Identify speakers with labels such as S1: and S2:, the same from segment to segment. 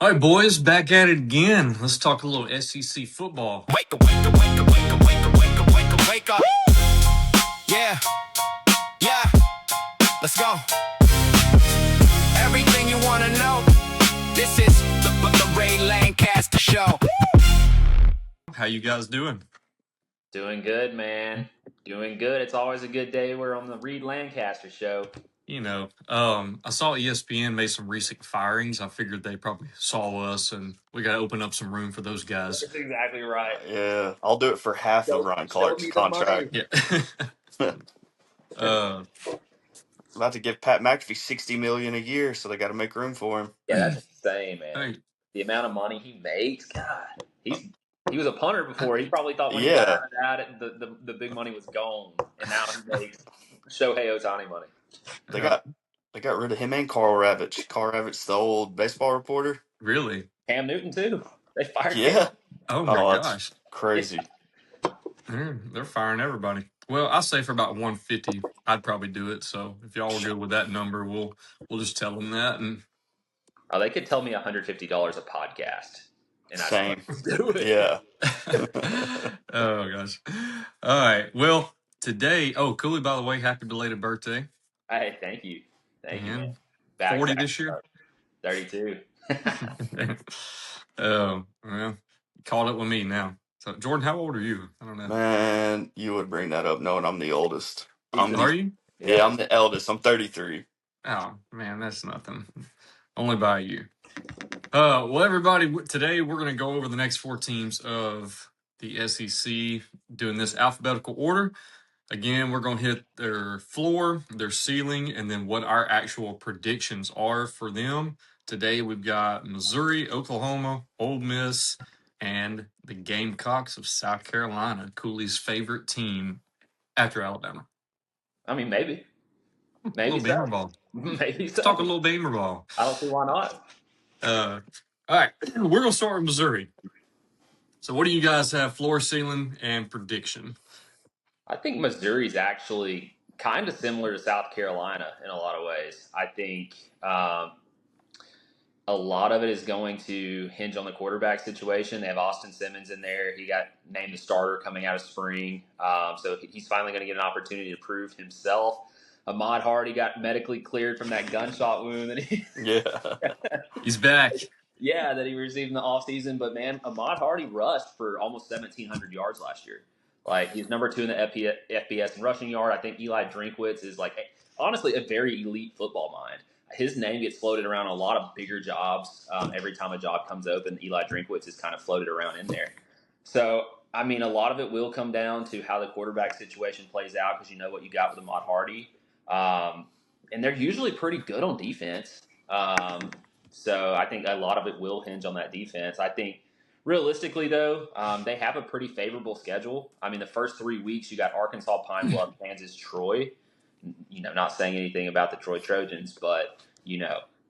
S1: All right, boys, back at it again. Let's talk a little SEC football.
S2: Wake up. Yeah. Yeah. Let's go. Everything you want to know. This is the Ray Lancaster Show.
S1: How you guys doing?
S3: Doing good, man. Doing good. It's always a good day. We're on the Reed Lancaster Show.
S1: I saw ESPN made some recent firings. I figured they probably saw us, and we got to open up some room for those guys.
S3: That's exactly right.
S4: Yeah, I'll do it for half of Ryan
S3: Show
S4: Clark's
S3: me the money.
S4: contract.
S1: Yeah.
S4: About to give Pat McAfee $60 million a year, so they got to make room for him.
S3: Yeah, that's insane, man.
S1: Hey.
S3: The amount of money he makes, God. He was a punter before. He probably thought when he
S4: Yeah.
S3: got out of that, the big money was gone, and now he makes Shohei Ohtani money.
S4: They got rid of him and Carl Ravitch. Carl Ravitch, the old baseball reporter.
S1: Really?
S3: Cam Newton too. They fired
S4: Yeah.
S3: Cam.
S1: Oh my gosh,
S4: that's crazy.
S1: they're firing everybody. Well, I say for about 150, I'd probably do it. So if y'all were good with that number, we'll just tell them that. And
S3: Oh, they could tell me $150 a podcast, and
S4: Same.
S3: I'd do it.
S4: Yeah.
S1: Oh gosh. All right. Well, today. Oh, Cooley. By the way, happy belated birthday.
S3: Hey, thank you, man.
S1: 40 this year.
S3: 32.
S1: Oh well, you caught up with me now. So Jordan, how old are you? I don't know.
S4: Man, you would bring that up knowing I'm the oldest.
S1: Are you?
S4: Yeah, I'm the eldest. I'm 33.
S1: Oh man, that's nothing. Only by you. Well, everybody, today we're going to go over the next 4 teams of the SEC, doing this alphabetical order. Again, we're going to hit their floor, their ceiling, and then what our actual predictions are for them. Today, we've got Missouri, Oklahoma, Ole Miss, and the Gamecocks of South Carolina, Cooley's favorite team after Alabama.
S3: I mean, maybe
S1: Little
S3: so.
S1: Beamer ball.
S3: Maybe so.
S1: Let's talk a little Beamer ball.
S3: I don't see why not.
S1: All right, we're going to start with Missouri. So what do you guys have, floor, ceiling, and prediction?
S3: I think Missouri's actually kind of similar to South Carolina in a lot of ways. I think a lot of it is going to hinge on the quarterback situation. They have Austin Simmons in there. He got named the starter coming out of spring. So he's finally going to get an opportunity to prove himself. Ahmad Hardy got medically cleared from that gunshot wound that
S1: He's back.
S3: Yeah, that he received in the offseason. But, man, Ahmad Hardy rushed for almost 1,700 yards last year. Like, he's number 2 in the FBS in rushing yard. I think Eli Drinkwitz is, like, honestly, a very elite football mind. His name gets floated around a lot of bigger jobs. Every time a job comes open, Eli Drinkwitz is kind of floated around in there. So, I mean, a lot of it will come down to how the quarterback situation plays out because you know what you got with Ahmad Hardy. And they're usually pretty good on defense. So I think a lot of it will hinge on that defense. I think realistically, though, they have a pretty favorable schedule. I mean, the first 3 weeks, you got Arkansas, Pine Bluff, Kansas, Troy. Not saying anything about the Troy Trojans, but,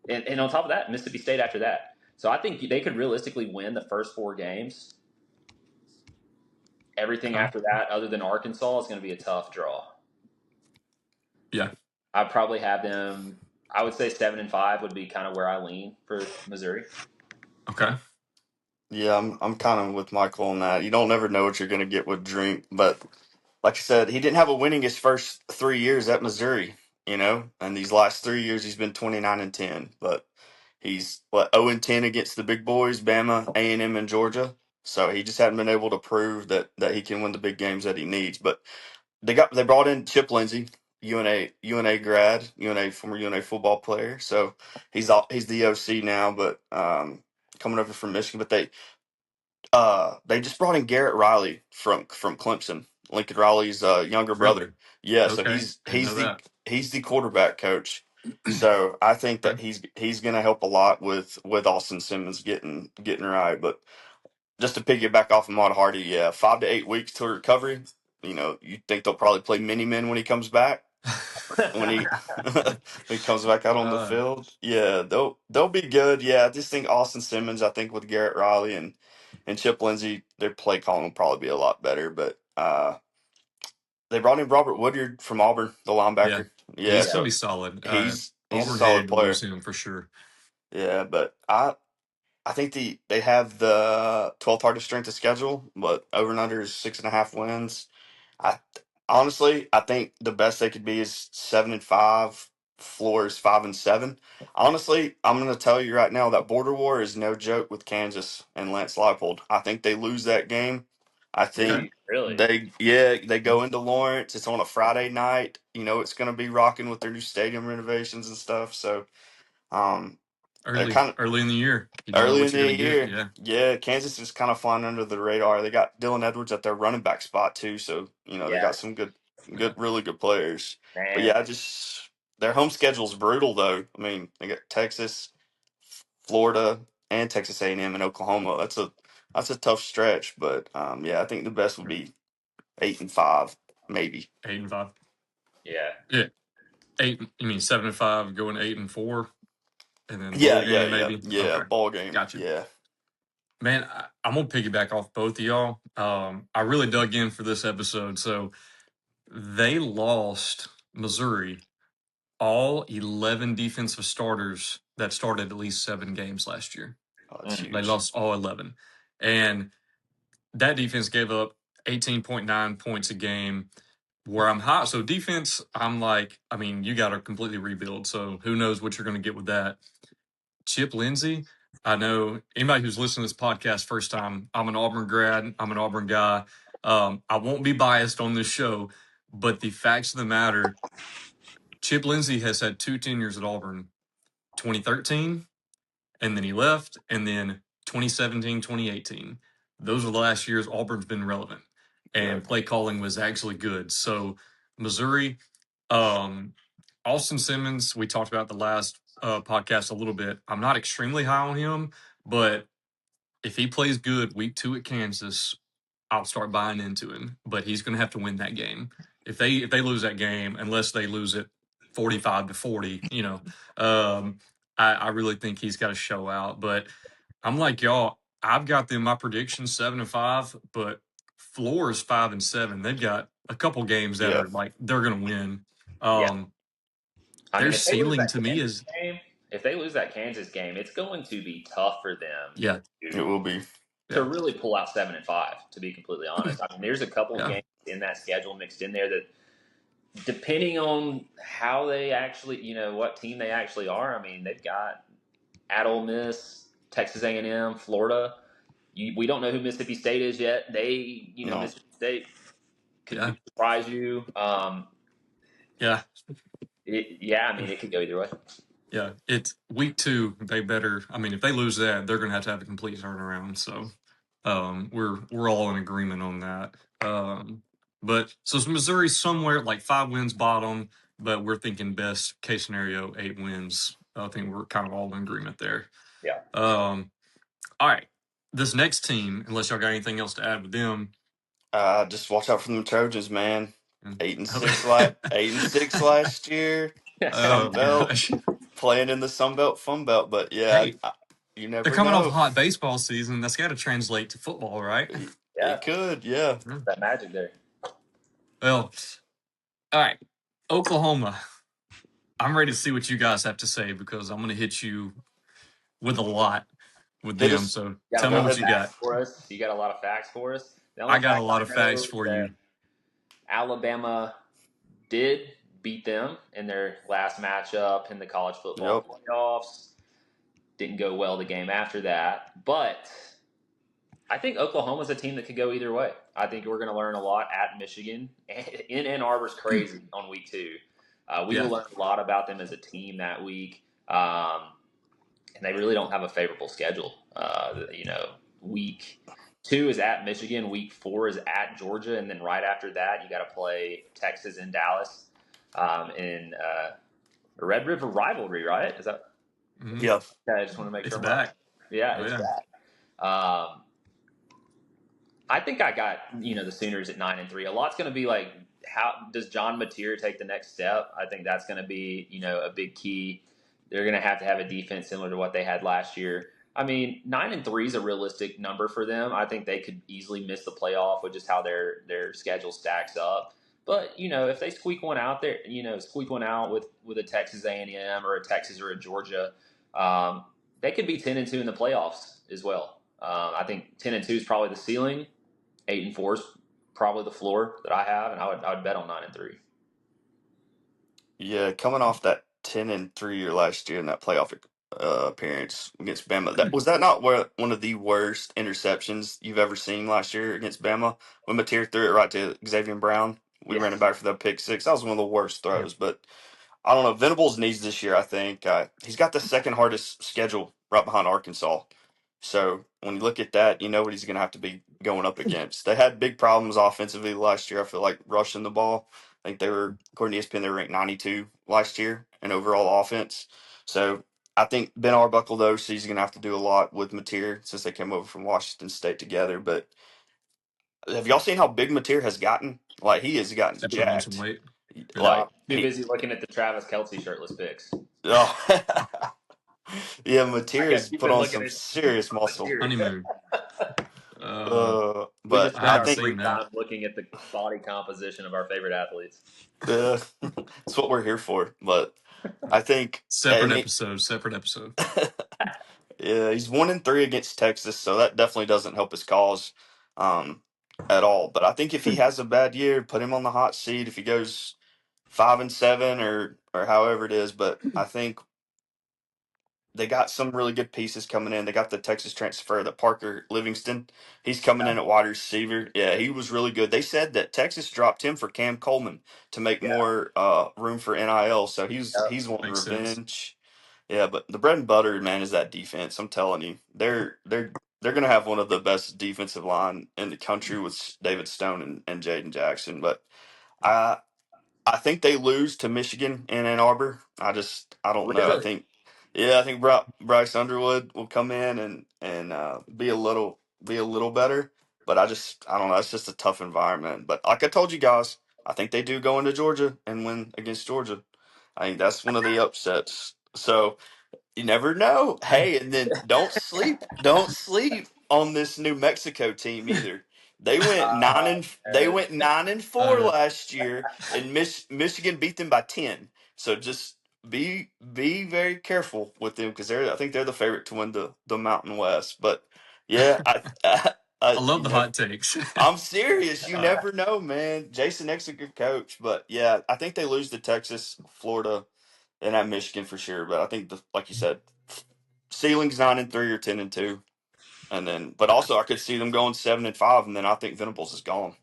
S3: and on top of that, Mississippi State after that. So I think they could realistically win the first 4 games. Everything after that, other than Arkansas, is going to be a tough draw.
S1: Yeah.
S3: I'd probably have them, I would say 7-5 would be kind of where I lean for Missouri.
S1: Okay.
S4: Yeah, I'm kind of with Michael on that. You don't never know what you're going to get with Drink, but like I said, he didn't have a winning his first 3 years at Missouri, and these last 3 years he's been 29-10, but he's 0-10 against the big boys, Bama, A&M, and Georgia. So he just hadn't been able to prove that he can win the big games that he needs. But they brought in Chip Lindsey, UNA grad, former UNA football player. So he's the OC now, but coming over from Michigan. But they just brought in Garrett Riley from Clemson, Lincoln Riley's younger brother. Yeah, so
S1: Okay.
S4: he's the quarterback coach. So I think that he's going to help a lot with Austin Simmons getting right. But just to piggyback off of Ahmad Hardy, 5 to 8 weeks to recovery. You think they'll probably play mini men when he comes back. When he comes back out on the field, they'll be good. Yeah, I just think Austin Simmons. I think with Garrett Riley and Chip Lindsey, their play calling will probably be a lot better. But they brought in Robert Woodyard from Auburn, the linebacker. Yeah,
S1: he's gonna be solid.
S4: He's a
S1: Auburn
S4: solid
S1: had to
S4: player.
S1: lose him for sure.
S4: Yeah, but I think they have the 12th hardest strength of schedule, but over and under is 6.5 wins. I honestly, I think the best they could be is 7-5. Floor is 5-7. Honestly, I'm going to tell you right now that border war is no joke with Kansas and Lance Leipold. I think they lose that game. I
S1: Okay.
S4: think
S3: Really?
S4: they go into Lawrence. It's on a Friday night. You know, it's going to be rocking with their new stadium renovations and stuff. So, they're
S1: Early
S4: kind of
S1: early in the year. You don't know
S4: early
S1: what
S4: in
S1: you're
S4: the
S1: gonna get.
S4: year.
S1: Yeah.
S4: Yeah, Kansas is kind of flying under the radar. They got Dylan Edwards at their running back spot too, so they
S3: Yeah,
S4: got some
S1: Yeah.
S4: really good players. But
S3: man.
S4: yeah, I just their home schedule's brutal though. I mean, they got Texas, Florida, and Texas A&M and Oklahoma. That's a tough stretch, but yeah, I think the best would be 8-5, maybe.
S1: 8-5.
S3: Yeah,
S1: Yeah. Eight. You mean 7-5, going 8-4, and then
S4: Yeah,
S1: bowl
S4: yeah,
S1: game
S4: yeah,
S1: maybe.
S4: yeah.
S1: Okay.
S4: Ball game.
S1: Gotcha.
S4: Yeah,
S1: Man, I'm gonna piggyback off both of y'all. I really dug in for this episode. So they lost Missouri all 11 defensive starters that started at least 7 games last year.
S4: oh, that's
S3: mm,
S1: They
S4: huge.
S1: lost all 11. And that defense gave up 18.9 points a game. Where I'm hot. So defense, I'm like, I mean, you got to completely rebuild. So who knows what you're going to get with that. Chip Lindsey, I know anybody who's listening to this podcast first time, I'm an Auburn grad, I'm an Auburn guy. I won't be biased on this show, but the facts of the matter, Chip Lindsey has had 2 tenures at Auburn, 2013, and then he left, and then 2017, 2018. Those are the last years Auburn's been relevant, and
S4: Right.
S1: play calling was actually good. So Missouri, um, Austin Simmons, we talked about the last podcast a little bit. I'm not extremely high on him, but if he plays good week 2 at Kansas, I'll start buying into him. But he's going to have to win that game. If they lose that game, unless they lose it 45-40, I really think he's got to show out. But I'm like y'all. I've got them my prediction 7-5, but floor is 5-7. They've got a couple games that
S4: Yeah,
S1: are like they're going to win.
S3: yeah.
S1: Um,
S3: I
S1: their
S3: mean, if they lose
S1: ceiling
S3: that
S1: to me
S3: Kansas
S1: is
S3: game, it's going to be tough for them
S1: yeah,
S4: it will be.
S3: to
S1: yeah,
S3: really pull out 7-5. To be completely honest, I mean, there's a couple of
S1: yeah,
S3: games in that schedule mixed in there that, depending on how they actually, what team they actually are. I mean, they've got at Ole Miss, Texas A&M, Florida. We don't know who Mississippi State is yet.
S4: No,
S3: Mississippi State could
S1: yeah,
S3: surprise you.
S1: yeah.
S3: Yeah, I mean, it could go either way.
S1: Yeah, it's week 2. They better. I mean, if they lose that, they're going to have a complete turnaround. So, we're all in agreement on that. But so Missouri somewhere like 5 wins bottom, but we're thinking best case scenario 8 wins. I think we're kind of all in agreement there.
S3: Yeah.
S1: All right, this next team, unless y'all got anything else to add with them.
S4: just watch out for them Trojans, man.
S1: and-
S4: 8-6 8-6 last year. Sun
S1: oh
S4: Belt
S1: gosh,
S4: playing in the Sun Belt Fun Belt, but yeah,
S1: hey,
S4: you
S1: they're
S4: never
S1: coming off a
S4: know.
S1: hot baseball season. That's got to translate to football, right?
S4: It,
S3: Yeah,
S4: it could, yeah.
S3: that magic there.
S1: Well, all right, Oklahoma. I'm ready to see what you guys have to say because I'm going to hit you with a lot with
S4: Hit
S1: them.
S4: us.
S1: So
S3: You got
S1: tell
S3: a
S1: me
S3: lot
S1: what
S3: of
S1: you
S3: facts
S1: got.
S3: for us. You got a lot of facts for us. The only
S1: I got a
S3: fact
S1: lot
S3: I
S1: of
S3: know
S1: facts
S3: is
S1: for
S3: that
S1: you.
S3: Alabama did beat them in their last matchup in the college football
S4: Yep.
S3: playoffs. Didn't go well the game after that, but I think Oklahoma's a team that could go either way. I think we're going to learn a lot at Michigan. In Ann Arbor's crazy on week 2. We will
S1: Yeah.
S3: learn a lot about them as a team that week. And they really don't have a favorable schedule. Week 2 is at Michigan, week 4 is at Georgia, and then right after that, you got to play Texas and Dallas in a Red River rivalry, right? Is that?
S1: Hmm.
S4: Yeah.
S3: Yeah, I just want to make
S1: It's
S3: sure I'm right.
S1: back.
S3: Yeah,
S1: Oh,
S3: it's
S1: yeah.
S3: back. I think I got the Sooners at 9-3. A lot's going to be like, how does John Mateer take the next step? I think that's going to be a big key. They're going to have a defense similar to what they had last year. I mean, 9-3 is a realistic number for them. I think they could easily miss the playoff with just how their schedule stacks up. But if they squeak one out with a Texas A&M or a Texas or a Georgia, They could be 10-2 in the playoffs as well. I think 10-2 is probably the ceiling. 8-4 is probably the floor that I have, and I would bet on 9-3.
S4: Yeah, coming off that 10-3 year last year in that playoff appearance against Bama, that not one of the worst interceptions you've ever seen last year against Bama when Mateer threw it right to Xavier Brown? We
S3: Yeah.
S4: ran it back for the pick six. That was one of the worst throws, but I don't know. Venables needs this year, I think. He's got the second hardest schedule right behind Arkansas. So when you look at that, you know what he's going to have to be going up against. They had big problems offensively last year, I feel like, rushing the ball. I think they were, according to ESPN, they were ranked 92 last year in overall offense. So I think Ben Arbuckle, though, so he's going to have to do a lot with Mateer since they came over from Washington State together. But have y'all seen how big Mateer has gotten? Like, he has gotten
S1: He put on some
S4: jacked.
S1: weight. Yeah.
S3: No, I'm
S4: Like,
S3: too busy looking at the Travis Kelce shirtless pics.
S4: oh. Yeah,
S3: I
S4: Mateer
S3: guess
S4: has
S3: you've
S4: put
S3: been
S4: on
S3: looking
S4: some
S3: at
S4: serious muscle.
S3: here.
S1: Honeymoon. Uh,
S3: We
S4: But
S3: just
S1: I
S3: spend
S4: I
S3: our
S1: haven't
S4: think
S3: free
S1: seen that.
S3: time looking at the body composition of our favorite athletes.
S4: that's what we're here for. But I think,
S1: Separate
S4: and
S1: episode. Separate episode.
S4: yeah, he's 1-3 against Texas, so that definitely doesn't help his cause um, at all. But I think if he has a bad year, put him on the hot seat. If he goes 5-7 or however it is, but I think they got some really good pieces coming in. They got the Texas transfer, that Parker Livingston. He's coming in at wide receiver. Yeah, he was really good. They said that Texas dropped him for Cam Coleman to make
S3: Yeah.
S4: more room for NIL. So he's wanting
S1: Makes sense.
S4: revenge. Yeah, but the bread and butter, man, is that defense. I'm telling you, they're gonna have one of the best defensive line in the country with David Stone and Jaden Jackson. But I I think they lose to Michigan in Ann Arbor. I don't know.
S3: Really?
S4: I think Bryce Underwood will come in and be a little better. But I don't know. It's just a tough environment. But like I told you guys, I think they do go into Georgia and win against Georgia. I think that's one of the upsets. So you never know.
S1: Hey,
S4: Hey, and then don't sleep on this New Mexico team either. They
S3: And
S4: went 9-4
S1: uh,
S4: last year, and Michigan beat them by 10. So just be very careful with them because I think they're the favorite to win the Mountain West. But yeah,
S1: I love the hot takes.
S4: I'm serious. You
S3: uh,
S4: never know, man. Jason X a good coach, but yeah, I think they lose to Texas, Florida, and at Michigan for sure. But I think, like you said, ceiling's 9-3 or 10-2, and then, but also I could see them going 7-5, and then I think Venables is gone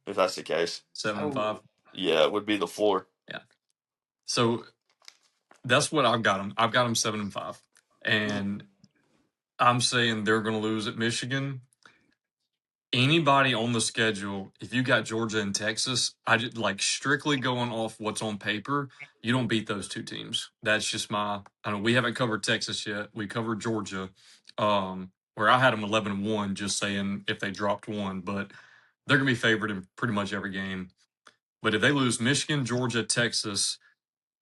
S4: if that's the case.
S1: 7-5.
S4: Yeah, it would be the floor.
S1: Yeah. So that's what I've got them. I've got them 7-5, and I'm saying they're going to lose at Michigan. Anybody on the schedule, if you got Georgia and Texas, I just like strictly going off what's on paper. You don't beat those two teams. That's just my. I know we haven't covered Texas yet. We covered Georgia, where I had them 11-1, just saying if they dropped one, but they're going to be favored in pretty much every game. But if they lose Michigan, Georgia, Texas,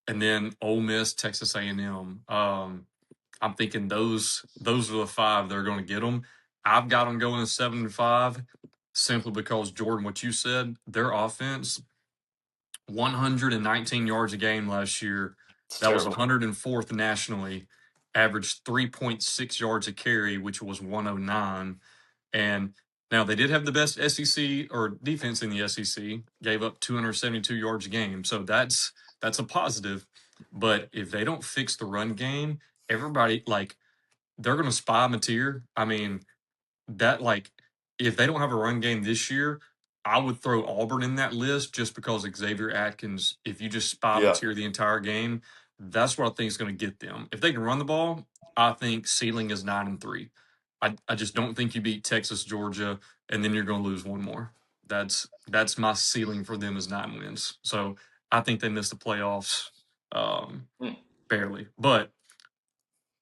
S1: and then Ole Miss, Texas A&M, I'm thinking those are the five that are going to get them. I've got them going to 7-5 simply because Jordan, what you said, their offense, 119 yards a game last year.
S4: It's
S1: That was
S4: terrible.
S1: 104th nationally. Averaged 3.6 yards a carry, which was 109. And now they did have the best SEC or defense in the SEC. Gave up 272 yards a game, so that's a positive. But if they don't fix the run game, everybody like they're going to spy Mateer. I mean, that like if they don't have a run game this year, I would throw Auburn in that list just because Xavier Atkins, if you just spy
S4: Yeah,
S1: Mateer the entire game, that's what I think is going to get them. If they can run the ball, I think ceiling is 9-3. I just don't think you beat Texas, Georgia, and then you're going to lose one more. That's my ceiling for them is 9 wins. So I think they miss the playoffs
S3: hmm.
S1: barely, but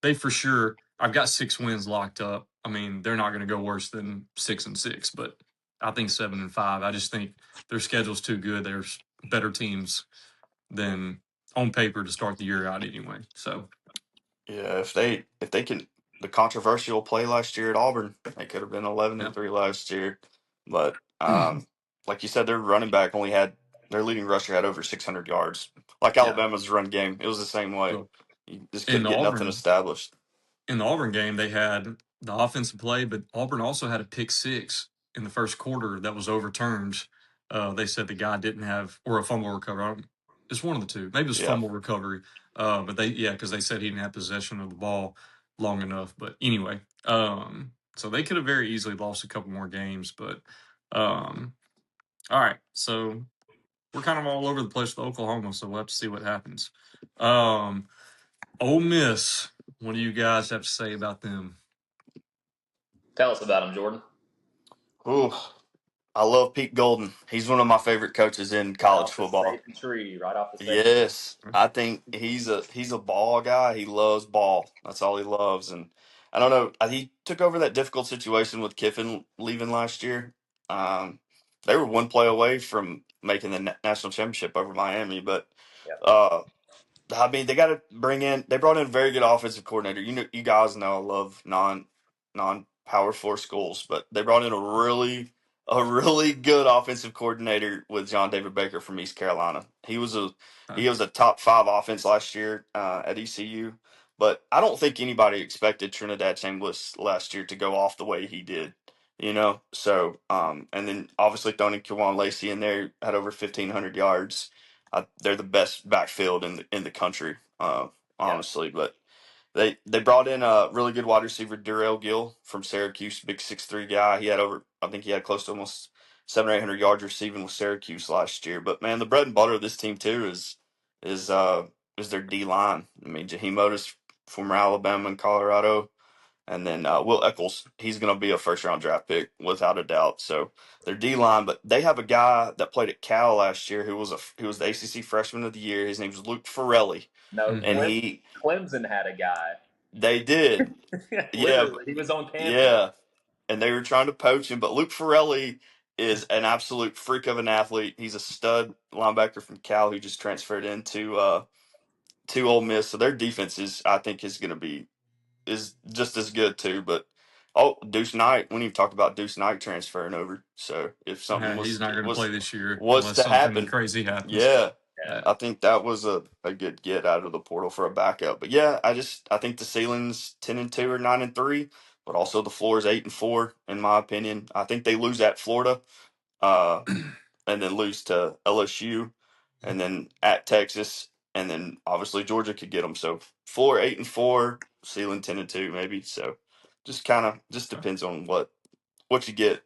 S1: they for sure. I've got 6 wins locked up. I mean, they're not going to go worse than 6-6, but I think 7-5. I just think their schedule's too good. There's better teams than on paper to start the year out anyway. So
S4: yeah. If they can, the controversial play last year at Auburn, they could have been eleven
S1: yeah,
S4: and three last year. But like you said, their running back only had their leading rusher had over 600 yards. Like
S1: yeah.
S4: Alabama's run game, it was the same way.
S1: So
S4: You just
S1: in
S4: couldn't get nothing
S1: Auburn,
S4: established.
S1: in the Auburn game, they had the offensive play, but Auburn also had a pick six in the first quarter that was overturned. They said the guy didn't have, or a fumble recovery. It's one of the two. Maybe it was
S4: Yeah.
S1: fumble recovery. But because they said he didn't have possession of the ball long enough. But anyway, so they could have very easily lost a couple more games. But all right, so we're kind of all over the place with Oklahoma, so we'll have to see what happens. Ole Miss, what do you guys have to say about them?
S3: Tell us about him, Jordan.
S4: Ooh, I love Pete Golden. He's one of my favorite coaches in
S3: Right
S4: college
S3: off the
S4: football.
S3: safety tree. Right off the safety.
S4: Yes, I think he's a ball guy. He loves ball. That's all he loves. And I don't know. He took over that difficult situation with Kiffin leaving last year. Um, they were one play away from making the national championship over Miami, but
S3: Yeah.
S4: uh, I mean, they got to bring in. They brought in a very good offensive coordinator. You guys know I love non power four schools, but they brought in a really good offensive coordinator with John David Baker from East Carolina. He was a top five offense last year at ECU, but I don't think anybody expected Trinidad Chambliss last year to go off the way he did. So and then obviously Tony Kiwan Lacey in there had over 1,500 yards. They're the best backfield in the country,
S3: Yeah.
S4: honestly. But they brought in a really good wide receiver, Durrell Gill from Syracuse, big 6'3" guy. I think he had close to almost 700 or 800 yards receiving with Syracuse last year. But man, the bread and butter of this team too is uh is their D line. I mean, Jaheim Otis, former Alabama and Colorado. And then Will Eccles, he's going to be a first-round draft pick without a doubt. So their D line, but they have a guy that played at Cal last year who was the ACC Freshman of the Year. His name was Luke Farelli,
S3: No,
S1: Mm-hmm.
S4: and
S3: Clemson had a guy.
S4: they did, yeah,
S3: Literally, he was on campus.
S4: yeah, and they were trying to poach him. But Luke Farelli is an absolute freak of an athlete. He's a stud linebacker from Cal who just transferred into to Ole Miss. So their defense I think, is just as good too. But Deuce Knight, we need to talk about Deuce Knight transferring over. So if something
S1: He's
S4: was
S1: not going to play
S4: was
S1: this year
S4: was
S1: unless
S4: to
S1: something
S4: happen,
S1: crazy happens.
S4: yeah,
S3: Yeah.
S1: Yeah.
S4: I think that was a good get out of the portal for a backup. But yeah, I think the ceiling's 10-2 or 9-3, but also the floor is 8-4 in my opinion. I think they lose at Florida, uh, and then lose to LSU, and then at Texas, and then obviously Georgia could get them. So floor 8-4, ceiling 10-2 maybe. So just depends on what you get.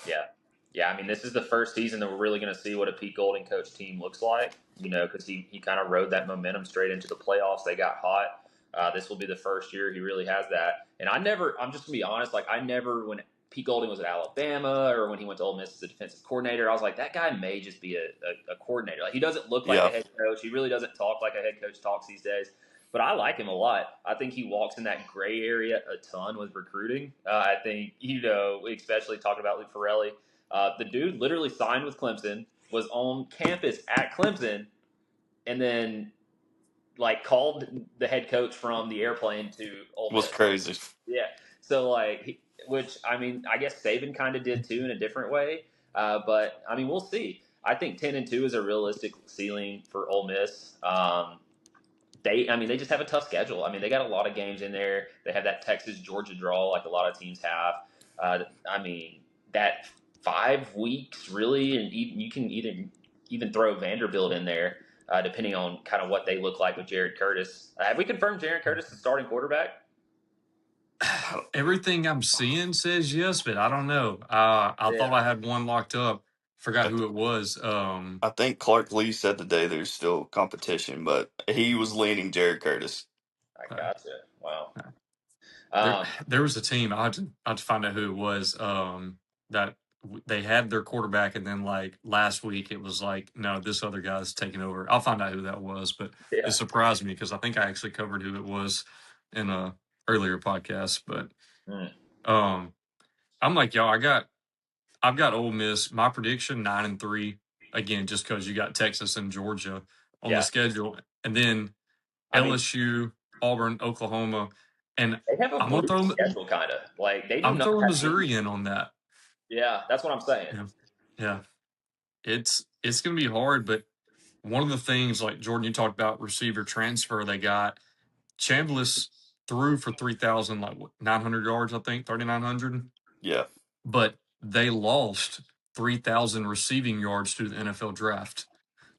S3: Yeah. Yeah. I mean, this is the first season that we're really going to see what a Pete Golding coach team looks like, because he kind of rode that momentum straight into the playoffs. They got hot. This will be the first year he really has that. And I'm just going to be honest, like, when Pete Golding was at Alabama or when he went to Ole Miss as a defensive coordinator, I was like, that guy may just be a coordinator. Like, he doesn't look like a
S4: Yeah,
S3: head coach. He really doesn't talk like a head coach talks these days. But I like him a lot. I think he walks in that gray area a ton with recruiting. I think, especially talking about Luke Farelli. The dude literally signed with Clemson, was on campus at Clemson, and then like called the head coach from the airplane to Ole
S4: was
S3: Miss.
S4: crazy.
S3: Yeah. So which I mean, I guess Saban kind of did too in a different way. But I mean, we'll see. I think 10-2 is a realistic ceiling for Ole Miss. They just have a tough schedule. I mean, they got a lot of games in there. They have that Texas Georgia draw, like a lot of teams have. I mean, that 5 weeks really, and you can even throw Vanderbilt in there, depending on kind of what they look like with Jared Curtis. Have we confirmed Jared Curtis is starting quarterback?
S1: Everything I'm seeing says yes, but I don't know. I thought
S3: Yeah,
S1: I had one locked up. Forgot
S4: I,
S1: who it was.
S4: I think Clark Lee said today there's still competition, but he was leaning Jared Curtis.
S3: I gotcha. Wow.
S1: There,
S3: Um,
S1: there was a team. I had to find out who it was. That they had their quarterback, and then like last week, it was like, no, this other guy's taking over. I'll find out who that was, but it
S3: yeah.
S1: surprised me because I think I actually covered who it was in a earlier podcast. But
S3: Mm,
S1: um, I'm like y'all. I've got Ole Miss. My prediction 9-3 again, just because you got Texas and Georgia on the
S3: yeah.
S1: schedule, and then
S3: I mean,
S1: LSU, Auburn, Oklahoma, and
S3: they have a
S1: I'm gonna
S3: brutal
S1: throw
S3: schedule, kind of. Like they do
S1: I'm
S3: not
S1: throwing
S3: have any.
S1: Missouri in on that.
S3: Yeah, that's what I'm saying.
S1: Yeah, yeah. It's gonna be hard, but one of the things like Jordan, you talked about receiver transfer they got. Chambliss threw for 3,000 like 900 yards, I think 3,900,
S4: Yeah.
S1: but they lost 3,000 receiving yards to the NFL draft.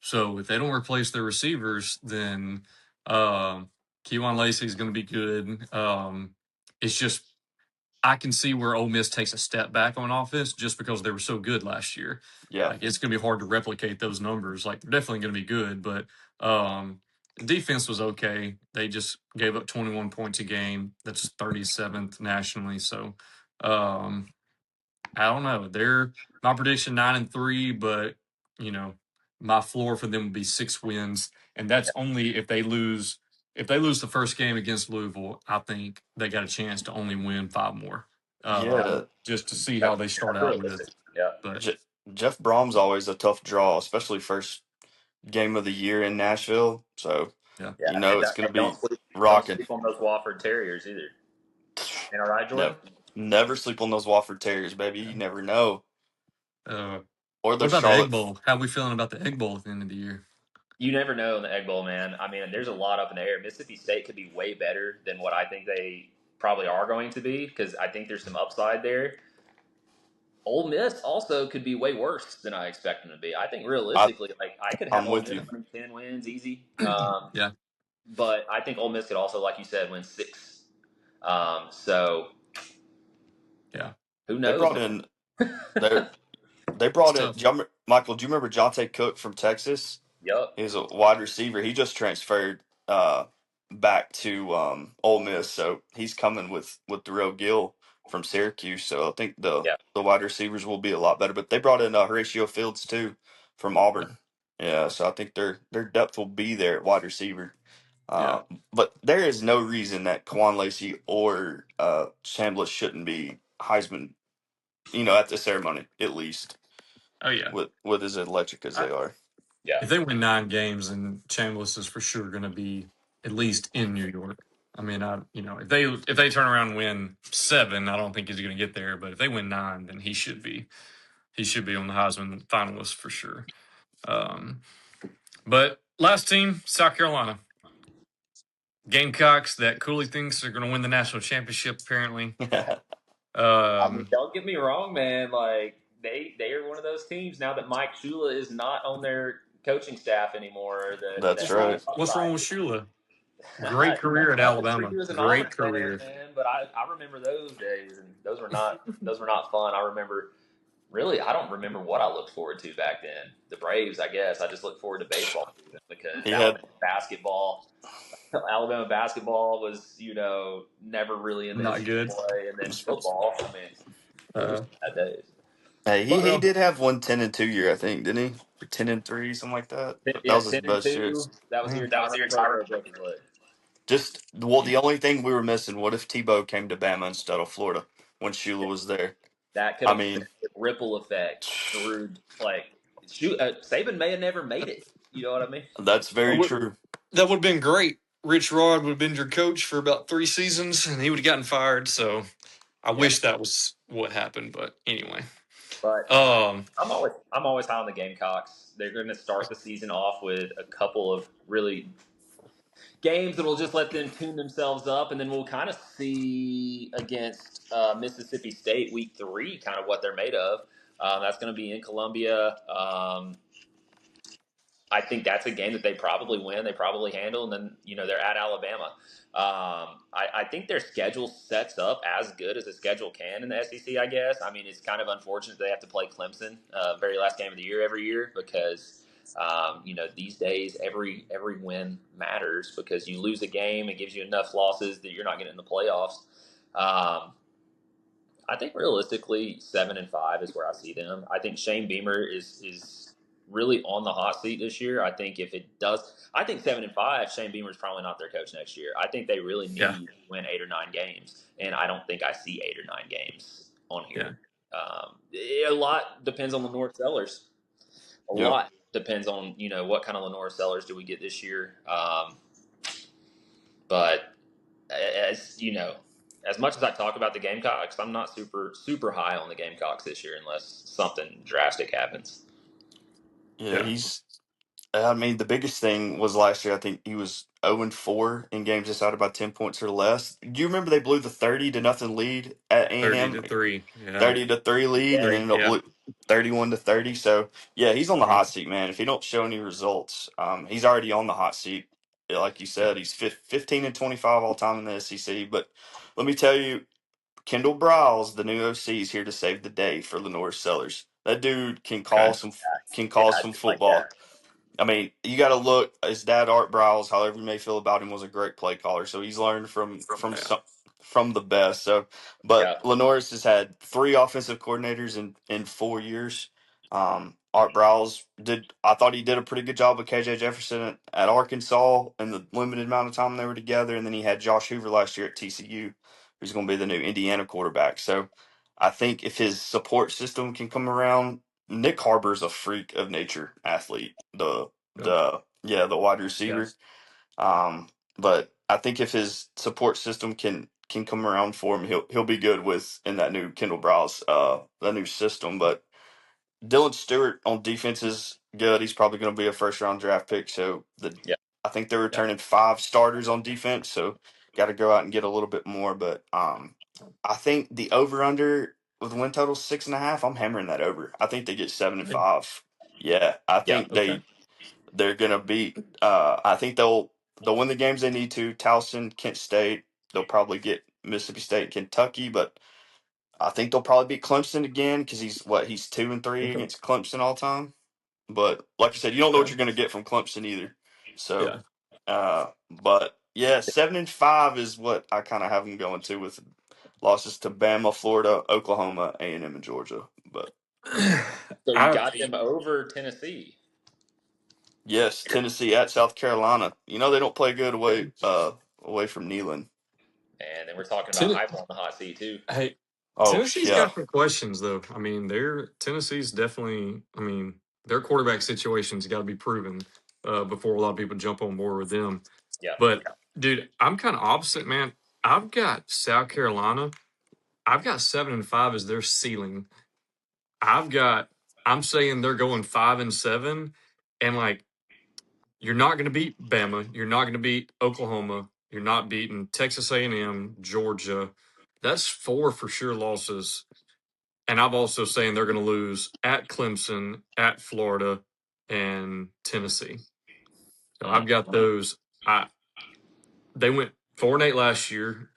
S1: So if they don't replace their receivers, then Keewan Lacey is going to be good. It's just I can see where Ole Miss takes a step back on offense just because they were so good last year.
S4: Yeah.
S1: Like it's going to be hard to replicate those numbers. Like they're definitely going to be good, but the defense was okay. They just gave up 21 points a game. That's 37th nationally. So um, I don't know. They're my prediction 9-3, but you know my floor for them would be 6 wins, and that's only if they lose. If they lose the first game against Louisville, I think they got a chance to only win 5 more,
S4: Yeah.
S1: just to see how
S3: That's,
S1: they start
S3: that's
S1: out
S3: realistic.
S1: with.
S3: Yeah.
S1: But
S4: Je- Jeff Brom's always a tough draw, especially first game of the year in Nashville. So
S1: yeah,
S3: Yeah,
S4: you know
S3: and,
S4: it's going
S3: and
S4: to
S3: don't
S4: be
S3: sleep, don't
S4: rocking.
S3: sleep on those Wofford Terriers either. Ain't all right,
S4: Never,
S3: Jordan?
S4: never sleep on those Wofford Terriers, baby. You never know.
S1: uh,
S4: Or
S1: what
S4: those
S1: about the Egg
S4: Charlotte.
S1: Bowl? How are we feeling about the Egg Bowl at the end of the year?
S3: You never know in the Egg Bowl, man. I mean, there's a lot up in the air. Mississippi State could be way better than what I think they probably are going to be because I think there's some upside there. Ole Miss also could be way worse than I expect them to be. I think
S4: I,
S3: realistically, like I could have
S4: I'm
S3: Ole
S4: with
S3: Miss
S4: you.
S3: winning 10 wins easy.
S1: Yeah,
S3: But I think Ole Miss could also, like you said, win six. So
S1: yeah,
S3: who
S4: They
S3: knows,
S4: brought
S3: man?
S4: in. They they
S1: it's
S4: brought in.
S1: tough.
S4: Michael, do you remember Jonte Cook from Texas?
S3: Yup.
S4: He's a wide receiver. He just transferred back to Ole Miss, so he's coming with the real Gill from Syracuse. So I think
S3: Yeah.
S4: the wide receivers will be a lot better. But they brought in Horatio Fields too from Auburn. Yeah, so I think their depth will be there at wide receiver.
S1: Yeah.
S4: Uh, but there is no reason that Quan Lacey or Chambliss shouldn't be Heisman. At the ceremony at least
S1: Oh yeah.
S4: with as electric as they are.
S3: Yeah.
S1: If they win 9 games, then Chambliss is for sure going to be at least in New York. I mean, if they turn around and win 7, I don't think he's going to get there. But if they win 9, then he should be on the Heisman finalist for sure. Um, but last team, South Carolina Gamecocks. That Cooley thinks are going to win the national championship. Apparently,
S3: I mean,
S1: um,
S3: don't get me wrong, man. Like they are one of those teams now that Mike Shula is not on their coaching staff anymore.
S4: That's
S1: what's
S3: That
S1: wrong?
S4: right.
S1: What's wrong
S3: upside.
S1: with Shula? Great career at
S3: Nothing for
S1: Alabama.
S3: you as an Auburn
S1: Great
S3: fan,
S1: career.
S3: man. But I remember those days, and those were not fun. I remember really, I don't remember what I looked forward to back then. The Braves, I guess. I just looked forward to baseball season because
S4: He had
S3: Alabama basketball was never really in the
S1: Not good.
S3: NCAA, and then football. I mean, those
S1: Uh,
S3: were bad days.
S4: hey, he
S1: well,
S4: did have one 10-2 year, I think, didn't he? Or 10-3, something like that. That
S3: Yeah,
S4: was his
S3: ten and
S4: best year.
S3: two. That was the year
S1: mm,
S3: Tyron Burrow broke his leg.
S4: The only thing we were missing, what if Tebow came to Bama instead of Florida when Shula was there?
S3: That could
S4: I
S3: have
S4: mean,
S3: a ripple effect through Saban may have never made it. You know what I mean?
S4: that's
S1: that
S4: very
S1: would
S4: true.
S1: that would have been great. Rich Rod would have been your coach for about 3 seasons, and he would have gotten fired. So I
S3: Yeah,
S1: wish that was what happened. But anyway,
S3: but
S1: um,
S3: I'm always high on the Gamecocks. They're going to start the season off with a couple of really games that will just let them tune themselves up, and then we'll kind of see against Mississippi State week 3 kind of what they're made of. That's going to be in Columbia. I think that's a game that they probably win. They probably handle, and then they're at Alabama. I think their schedule sets up as good as a schedule can in the SEC. I guess. I mean, it's kind of unfortunate they have to play Clemson very last game of the year every year because these days every win matters because you lose a game, it gives you enough losses that you're not getting in the playoffs. I think realistically 7-5 is where I see them. I think Shane Beamer is really on the hot seat this year. I think if it does, I think 7-5, Shane Beamer is probably not their coach next year. I think they really
S1: yeah,
S3: need to win 8 or 9 games, and I don't think I see 8 or 9 games on
S1: yeah,
S3: here. A lot depends on Lenore Sellers. A
S4: Yep.
S3: lot depends on what kind of Lenore Sellers do we get this year. But as you know, as much as I talk about the Gamecocks, I'm not super super high on the Gamecocks this year unless something drastic happens.
S4: Yeah,
S1: yeah.
S4: he's I mean, the biggest thing was last year. I think he was 0-4 in games decided by 10 points or less. Do you remember they blew the 30-0 lead at
S1: 30
S4: A&M?
S1: to 3. Yeah.
S4: 30-3 lead, and then ended up
S1: Yeah.
S4: 31-30. So yeah, he's on the
S1: Mhm.
S4: hot seat, man. If he don't show any results, he's already on the hot seat. Yeah, like you
S1: Yeah.
S4: said, he's 15-25 all time in the SEC. But let me tell you, Kendall Briles, the new OC, is here to save the day for Lenore Sellers. That dude can
S1: Okay.
S4: call some
S3: Yeah, I do like
S4: football.
S3: that.
S4: I mean, you got to look. His dad, Art Briles, however you may feel about him, was a great play caller. So he's learned
S1: Yeah.
S4: from the best. So, but
S3: Yeah.
S4: Lenore's has had 3 offensive coordinators in 4 years. Art Briles did. I thought he did a pretty good job with KJ Jefferson at Arkansas in the limited amount of time they were together, and then he had Josh Hoover last year at TCU, who's going to be the new Indiana quarterback. So, I think if his support system can come around, Nick Harbor's a freak of nature athlete.
S1: Yep.
S4: The wide
S1: Yeah.
S4: receiver. But I think if his support system can come around for him, he'll be good with in that new Kendall Browse that new system. But Dylan Stewart on defense is good. He's probably going to be a first round draft pick. So
S3: Yeah.
S4: I think they're
S1: Yeah.
S4: returning 5 starters on defense. So got to go out and get a little bit more. But I think the over under with win total 6.5. I'm hammering that over. I think they get 7-5. Yeah, I
S3: Yeah.
S4: think
S1: Okay.
S4: they're gonna beat. I think they'll win the games they need to. Towson, Kent State. They'll probably get Mississippi State, Kentucky, but I think they'll probably beat Clemson again because he's 2-3
S1: Okay.
S4: against Clemson all time. But like I said, you don't know what
S1: Okay.
S4: you're gonna get from Clemson either. So,
S1: Yeah.
S4: but yeah, 7-5 is what I kind of have them going to with losses to Bama, Florida, Oklahoma, A&M, and Georgia. But
S3: So you
S1: I
S3: got them over Tennessee.
S4: yes, Tennessee at South Carolina. You know they don't play good
S1: yeah.
S4: away from Neyland.
S3: And then we're talking about
S1: Ten-
S3: Heupel on the hot seat too.
S1: hey,
S4: Oh
S1: Tennessee's
S4: yeah,
S1: got some questions though. I mean, Tennessee's definitely. I mean, their quarterback situation's got to be proven before a lot of people jump on board with them.
S3: Yeah.
S1: But dude, I'm kind of opposite, man. I've got South Carolina. I've got 7-5 as their ceiling. I've got. I'm saying they're going 5-7, and like you're not going to beat Bama. You're not going to beat Oklahoma. You're not beating Texas A&M, Georgia. That's 4 for sure losses. And I'm also saying they're going to lose at Clemson, at Florida, and Tennessee. So
S3: Mm.
S1: I've got those. I They went 4-8 last year.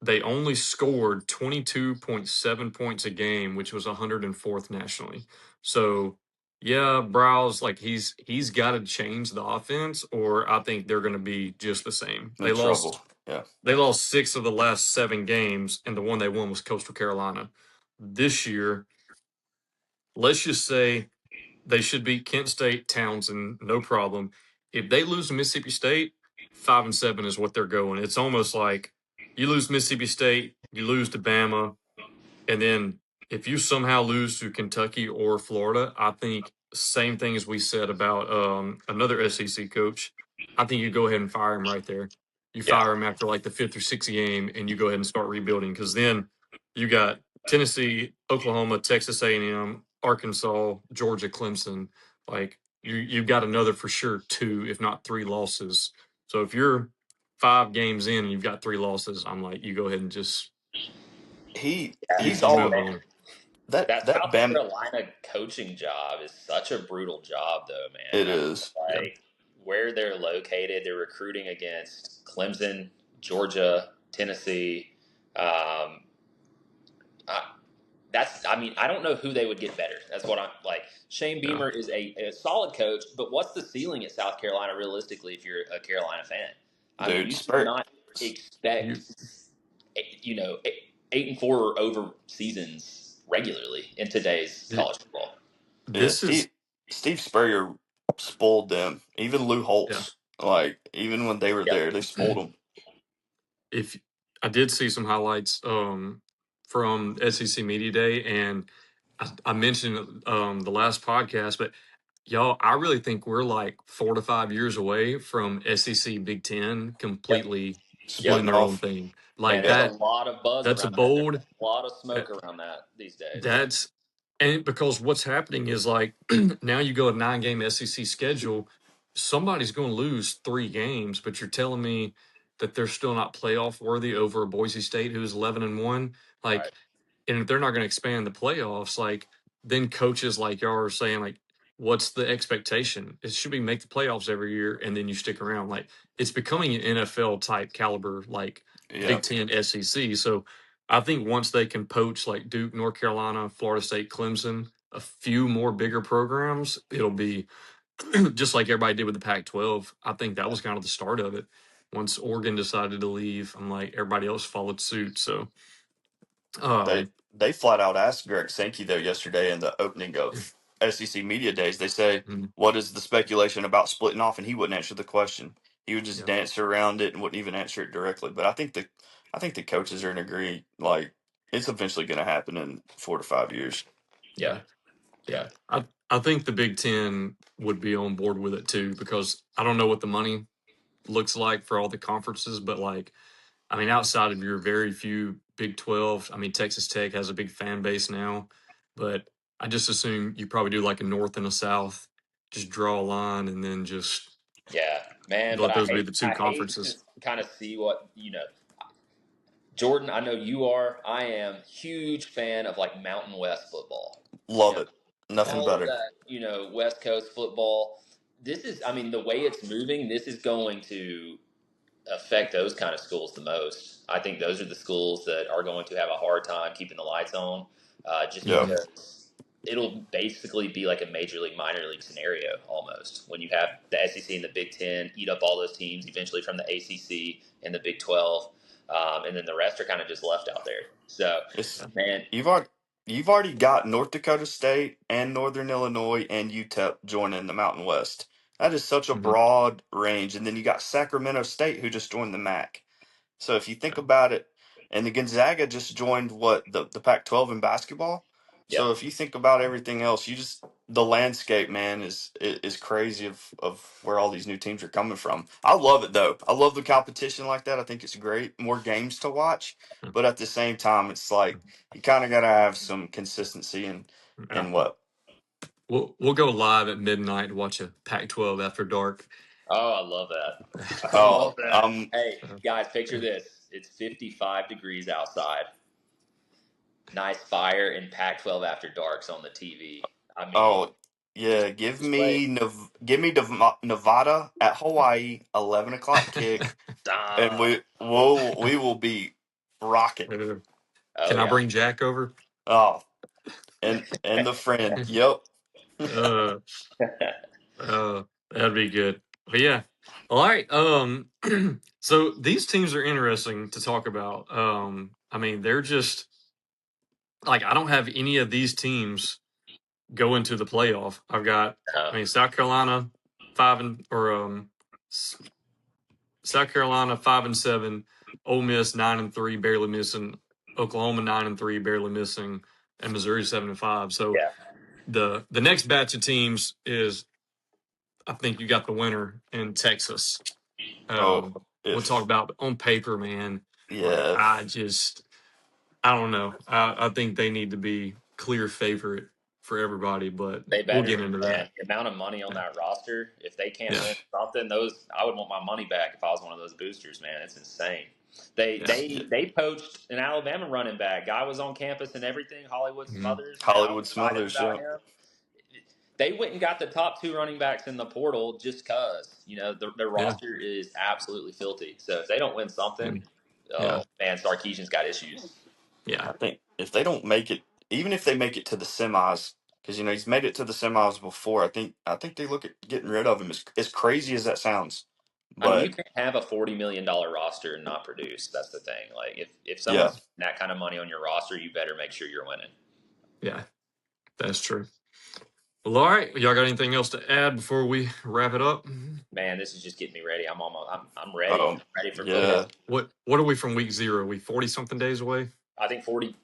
S1: They only scored 22.7 points a game, which was 104th nationally. So, yeah, Browse, like he's got to change the offense, or I think they're going to be just the same.
S4: in trouble. Yeah,
S1: They lost 6 of the last 7 games, and the one they won was Coastal Carolina. This year, let's just say they should beat Kent State, Townsend, no problem. If they lose to Mississippi State, 5-7 is what they're going. It's almost like you lose Mississippi State, you lose to Bama, and then if you somehow lose to Kentucky or Florida, I think same thing as we said about another SEC coach. I think you go ahead and fire him right there. You
S3: Yeah.
S1: fire him after like the 5th or 6th game, and you go ahead and start rebuilding because then you got Tennessee, Oklahoma, Texas A&M, Arkansas, Georgia, Clemson. Like you've got another for sure 2, if not 3 losses. So if you're 5 games in and you've got 3 losses, I'm like you go ahead and just
S3: Yeah.
S4: he's
S1: you
S4: all
S1: move
S3: Man,
S1: on.
S4: that
S3: that
S4: that
S3: South
S4: Bam.
S3: Carolina coaching job is such a brutal job, though, man.
S4: It
S3: I mean,
S4: is.
S1: Yeah.
S3: like where they're located, they're recruiting against Clemson, Georgia, Tennessee. Um, I, I mean, I don't know who they would get better. That's what I'm like. Shane
S1: Yeah.
S3: Beamer is a solid coach, but what's the ceiling at South Carolina realistically if you're a Carolina fan? I mean,
S4: Dude,
S3: you should
S4: Spur.
S3: not expect,
S1: You
S3: you know, 8-4 or over seasons regularly in today's
S1: th-
S3: college football.
S4: Yeah,
S1: this is
S4: Steve Spurrier spoiled them. Even Lou
S1: yeah.
S4: Holtz, like even when they were
S3: Yep.
S4: there, they spoiled them.
S1: If I did see some highlights from SEC Media Day, and I mentioned the last podcast, but y'all, I really think we're like 4 to 5 years away from SEC Big Ten
S3: Yep.
S1: completely
S3: Yep.
S1: doing
S4: Splitting
S1: their own
S4: off.
S1: thing.
S3: Man,
S1: Like
S3: there's a
S1: that.
S3: lot of buzz
S1: That's a
S3: around that. There's
S1: bold.
S3: a lot of
S1: uh,
S3: smoke around that these days.
S1: That's And because what's happening is like now you go a 9-game SEC schedule, somebody's going to lose 3 games, but you're telling me that they're still not playoff worthy over Boise State, who's 11-1.
S3: Right.
S1: Like, and if they're not going to expand the playoffs, like then coaches like y'all are saying, like, what's the expectation? It should be make the playoffs every year and then you stick around. Like it's becoming an NFL type caliber, like
S4: Yeah,
S1: Big Ten, SEC. So I think once they can poach like Duke, North Carolina, Florida State, Clemson, a few more bigger programs, it'll be just like everybody did with the Pac-12. I think that was kind of the start of it. Once Oregon decided to leave, I'm like everybody else followed suit. So,
S4: they
S1: um,
S4: they flat out asked Greg Sankey though yesterday in the opening of SEC media days. They say,
S1: mm,
S4: "What is the speculation about splitting off?" And he wouldn't answer the question. He would just
S1: yeah,
S4: dance around it and wouldn't even answer it directly. But I think the coaches are in agree. Like it's eventually going to happen in 4 to 5 years.
S1: yeah,
S3: Yeah.
S1: yeah. I think the Big Ten would be on board with it too because I don't know what the money looks like for all the conferences, but like I mean, outside of your very few Big 12, I mean, Texas Tech has a big fan base now, but I just assume you probably do like a North and a South, just draw a line and then just
S3: Yeah, man. But
S1: let those be the two
S3: I hate to
S1: conferences.
S3: kind of see what Jordan. I know you are. I am huge fan of like Mountain West football. You
S4: Love
S3: know,
S4: it. Nothing
S3: all of
S4: better.
S3: that. West Coast football. This is, I mean, the way it's moving. This is going to affect those kind of schools the most. I think those are the schools that are going to have a hard time keeping the lights on, just
S4: Yeah,
S1: Hmm.
S3: because it'll basically be like a major league, minor league scenario almost when you have the SEC and the Big Ten eat up all those teams eventually from the ACC and the Big 12, and then the rest are kind of just left out there. So,
S4: it's
S1: Yeah.
S3: man,
S4: you've already got North Dakota State and Northern Illinois and UTEP joining the Mountain West. That is such a
S1: Hmm.
S4: broad range, and then you got Sacramento State who just joined the MAC. So if you think about it, and the Gonzaga just joined what the Pac-12 in basketball. So
S3: yep.
S4: if you think about everything else, the landscape, man, is crazy of where all these new teams are coming from. I love it though. I love the competition like that. I think it's great, more games to watch. But at the same time, it's like you kind of got to have some consistency
S1: Yeah.
S4: in what.
S1: We'll go live at midnight to watch a Pac-12 after dark.
S3: Oh, I love that. I love
S4: Oh,
S3: that. Hey, guys, picture this. It's 55 degrees outside. Nice fire in Pac-12 after darks on the TV. I mean,
S4: oh yeah.
S3: just wait.
S4: Nevada at Hawaii, 11 o'clock kick. And
S3: Dun.
S4: we will be rocking.
S3: Oh
S1: Can I
S3: yeah.
S1: bring Jack over?
S4: Oh, and the friend. Yep.
S1: uh, that'd be good. But yeah. All right. So these teams are interesting to talk about. I mean, they're just like I don't have any of these teams go into the playoff. I mean, South Carolina 5-7, Ole Miss 9-3, barely missing, Oklahoma 9-3, barely missing, and Missouri 7-5. So
S3: Yeah.
S1: the next batch of teams is I think you got the winner in Texas.
S4: Oh,
S1: We'll talk
S4: if
S1: about on paper, man. Like
S4: yeah,
S1: I don't know. I think they need to be clear favorite for everybody, but
S3: They
S1: we'll
S3: better
S1: get
S3: be,
S1: into that.
S3: man. The amount of money on
S1: Yeah,
S3: that roster, if they can't
S1: yeah,
S3: win something, those I would want my money back if I was one of those boosters, man. It's insane. They
S1: yeah.
S4: yeah.
S3: they they poached an Alabama running back. Guy was on campus and everything. Hollywood
S1: Mhm.
S3: Smothers. Man, I was
S4: Hollywood
S3: excited
S4: Smothers.
S3: about
S4: Yeah,
S3: him. They went and got the top two running backs in the portal just cause their
S1: Yeah,
S3: roster is absolutely filthy. So if they don't win
S1: yeah,
S3: something,
S1: yeah,
S3: oh man, Sarkeesian's got issues.
S1: yeah.
S4: I think if they don't make it, even if they make it to the semis, because he's made it to the semis before. I think they look at getting rid of him. As crazy as that sounds,
S3: I mean, you
S4: but
S3: can't have a $40 million roster and not produce. That's the thing. Like, if
S4: yeah.
S3: someone's spending that kind of money on your roster, you better make sure you're winning.
S1: Yeah, that's true. Well, all right. Y'all got anything else to add before we wrap it up?
S3: Man, this is just getting me ready. I'm ready.
S4: Um,
S3: I'm ready for
S1: Yeah.
S3: football.
S4: yeah,
S1: What are we from week 0? We 40 something days away?
S3: I think 42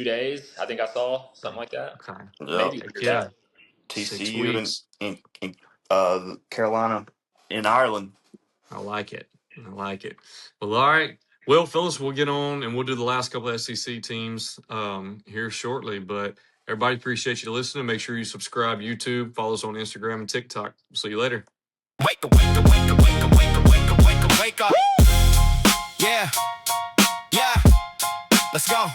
S3: days. I think I saw something
S1: Oh,
S3: like that.
S1: okay.
S4: yeah.
S3: Maybe
S1: Heck
S3: under
S1: yeah.
S3: that.
S1: 6
S4: TCU and
S1: weeks.
S4: in Carolina in Ireland.
S1: I like it. I like it. Well, all right. Well, fellas, we'll get on and we'll do the last couple of SEC teams here shortly. But Everybody, appreciate you listening. Make sure you subscribe YouTube, follow us on Instagram and TikTok. See you later.
S2: Wake up, wake up, wake up, wake up, wake up, wake up, wake up, wake up. Yeah, yeah, let's go.